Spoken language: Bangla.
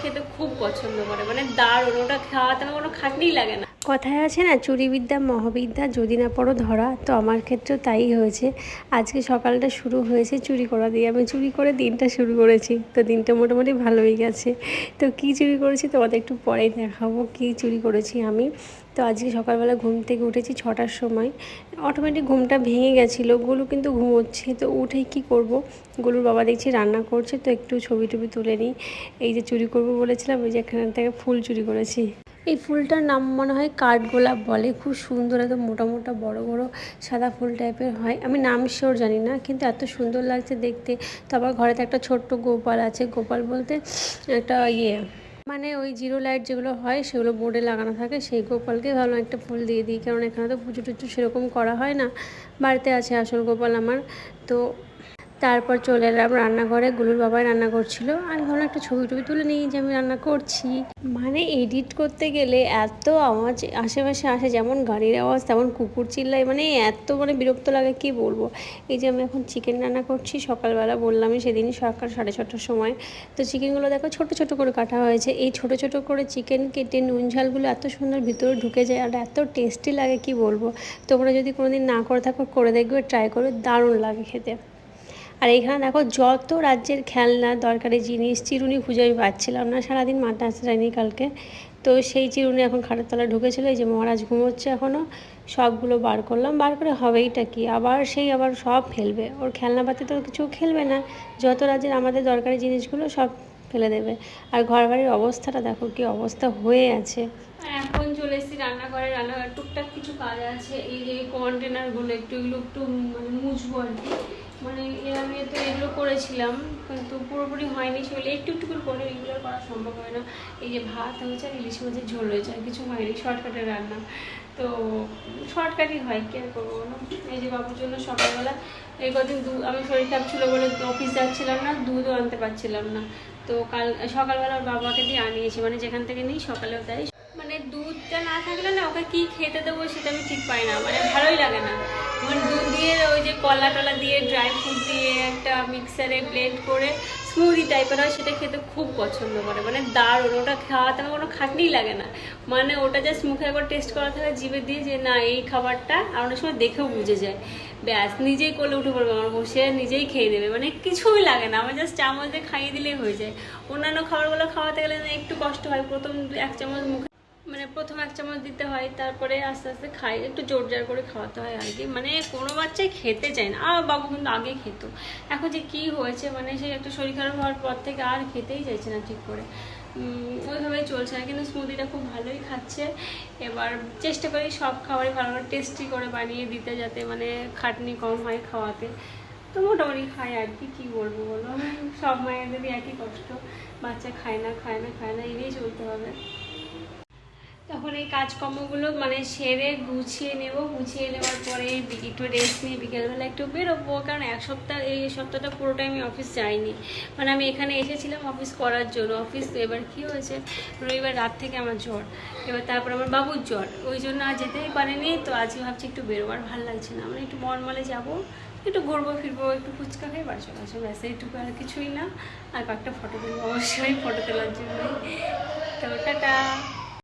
খেতে খুব পছন্দ করে, মানে দারুণ, ওটা খাওয়াতে আমার কোনো খাটনিই লাগে না। কথায় আছে না, চুরিবিদ্যা মহাবিদ্যা, যদি না পড়ো ধরা। তো আমার ক্ষেত্রেও তাই হয়েছে। আজকে সকালটা শুরু হয়েছে চুরি করা দিয়ে। আমি চুরি করে দিনটা শুরু করেছি, তো দিনটা মোটামুটি ভালোই গেছে। তো কী চুরি করেছি তোমাদের একটু পরেই দেখাবো কী চুরি করেছি আমি। তো আজকে সকালবেলা ঘুম থেকে উঠেছি 6টার সময়। অটোমেটিক ঘুমটা ভেঙে গেছিলো, গুলু কিন্তু ঘুমোচ্ছে। তো উঠেই কী করব, গুলুর বাবা দেখছি রান্না করছে, তো একটু ছবি টবি তুলে নিই। এই যে চুরি করবো বলেছিলাম, ওই যে এখান থেকে ফুল চুরি করেছি। এই ফুলটার নাম মনে হয় কাঠগোলাপ বলে, খুব সুন্দর, একদম মোটা মোটা বড় বড় সাদা ফুল টাইপের হয়। আমি নাম শিওর জানি না, কিন্তু এত সুন্দর লাগছে দেখতে। তো আবার ঘরেতে একটা ছোট্ট গোপাল আছে, গোপাল বলতে একটা মানে ওই জিরো লাইট যেগুলো হয় সেগুলো বোর্ডে লাগানো থাকে, সেই গোপালকে ভাবলাম একটা ফুল দিয়ে দিই, কারণ এখানে তো পুজো টুজো সেরকম করা হয় না। বাড়িতে আছে আসল গোপাল আমার। তো তারপর চলে এলাম রান্নাঘরে, গুলুর বাবাই রান্না করছিল। আমি ভাবলাম একটা ছবি টবি তুলে নিই যে আমি রান্না করছি। মানে এডিট করতে গেলে এত আওয়াজ আশেপাশে আসে, যেমন গাড়ির আওয়াজ তেমন কুকুর চিল্লায়, মানে এত মানে বিরক্ত লাগে কি বলবো। এই যে আমি এখন চিকেন রান্না করছি, সকালবেলা বললামই সেদিনই, সকাল 6:30টার সময়। তো চিকেনগুলো দেখো ছোট ছোট করে কাটা হয়েছে। এই ছোট ছোট করে চিকেন কেটে নুন ঝালগুলো এত সুন্দর ভিতরে ঢুকে যায়, আর এত টেস্টি লাগে কি বলবো। তোমরা যদি কোনোদিন না করে থাকো, করে দেখবে, ট্রাই করবে, দারুণ লাগে খেতে। আর এখানে দেখো যত রাজ্যের খেলনা দরকারি জিনিস, চিরুনি খুঁজে আমি পাচ্ছিলাম না, সারাদিন মাঠে আসতে যায়নি কালকে। তো সেই চিরুনি এখন খাটের তলায় ঢুকেছিলো, এই যে মহারাজ ঘুমোচ্ছে এখনও। সবগুলো বার করলাম, বার করে হবেইটা কি, আবার সব ফেলবে। ওর খেলনাপাতি তো কিছু খেলবে না, যত রাজ্যের আমাদের দরকারি জিনিসগুলো সব ফেলে দেবে। আর ঘর বাড়ির অবস্থাটা দেখো কি অবস্থা হয়ে আছে। এখন চলে এসেছি রান্নাঘরে, রান্নাঘরে টুকটাক কিছু কাজ আছে। এই যে কন্টেনারগুলো এগুলো একটু মানে মুছবো আর কি। মানে আমি তো এগুলো করেছিলাম, কিন্তু পুরোপুরি হয়নি, সেগুলো একটু একটু করে এগুলো করা সম্ভব হয় না। এই যে ভাত হয়েছে আর ইলিশ মাছের ঝোল হয়েছে, আর কিছু হয়নি, শর্টকাটের রান্না। তো শর্টকাটই হয়, কি আর করবো না। এই যে বাবুর জন্য সকালবেলা এই কদিন আমি শরীর খারাপ ছিল বলে অফিস যাচ্ছিলাম না, দুধও আনতে পারছিলাম না। তো কাল সকালবেলা বাবাকে দিয়ে আনিয়েছি, মানে যেখান থেকে নিই সকালেও দেয়। মানে দুধটা না থাকলে না ওকে কী খেতে দেবো সেটা আমি ঠিক পাই না, মানে ভালোই লাগে না। মানে দুধ দিয়ে ওই যে কলা টলা দিয়ে ড্রাই ফ্রুট দিয়ে একটা মিক্সারে ব্লেন্ড করে স্মুদি টাইপের হয়, সেটা খেতে খুব পছন্দ করে, মানে দারুণ। ওটা খাওয়াতে আমার কোনো খাটনিই লাগে না, মানে ওটা জাস্ট মুখে একবার টেস্ট করা থাকে জিভে দিয়ে, যে না এই খাবারটা, আর অনেক সময় দেখেও বুঝে যায়। ব্যাস নিজেই কোলে উঠে পড়বে আমার, বসে নিজেই খেয়ে দেবে, মানে কিছুই লাগে না, আমার জাস্ট চামচ দিয়ে খাইয়ে দিলেই হয়ে যায়। অন্যান্য খাবারগুলো খাওয়াতে গেলে না একটু কষ্ট হয়, প্রথম 1 চামচ মুখে, মানে প্রথম 1 চামচ দিতে হয়, তারপরে আস্তে আস্তে খাই, একটু জোর জার করে খাওয়াতে হয় আর কি। মানে কোনো বাচ্চাই খেতে চায় না, আর বাবু কিন্তু আগে খেত, এখন যে কি হয়েছে, মানে সেই একটা শরীর খারাপ হওয়ার পর থেকে আর খেতেই চাইছে না ঠিক করে, ওইভাবেই চলছে না। কিন্তু স্মুদিটা খুব ভালোই খাচ্ছে। এবার চেষ্টা করি সব খাবারই ভালো করে টেস্টি করে বানিয়ে দিতে, যাতে মানে খাটনি কম হয় খাওয়াতে। তো মোটামুটি খায় আর কি, কী বলবো বলো, সব মায়েদেরই একই কষ্ট, বাচ্চা খায় না খায় না খায় না, এড়িয়ে চলতে হবে। তখন এই কাজকর্মগুলো মানে সেরে গুছিয়ে নেব, গুছিয়ে নেওয়ার পরে একটু রেস্ট নিয়ে বিকেলবেলা একটু বেরোবো, কারণ এই সপ্তাহটা পুরোটাই আমি অফিস যাইনি। মানে আমি এখানে এসেছিলাম অফিস করার জন্য, অফিস এবার কী হয়েছে, রবিবার রাত থেকে আমার জ্বর, এবার তারপর আমার বাবুর জ্বর, ওই জন্য আর যেতেই পারিনি। তো আজকে ভাবছি একটু বেরোবার ভালো লাগছে না, মানে একটু মলে যাবো, একটু ঘুরবো ফিরবো, একটু ফুচকা খেয়ে বাড়ি চলে আসবো, ব্যাস এইটুকু, আর কিছুই না। আর কয়েকটা ফটো তুলবো অবশ্যই, ফটো তোলার জন্যই। তো টাটা।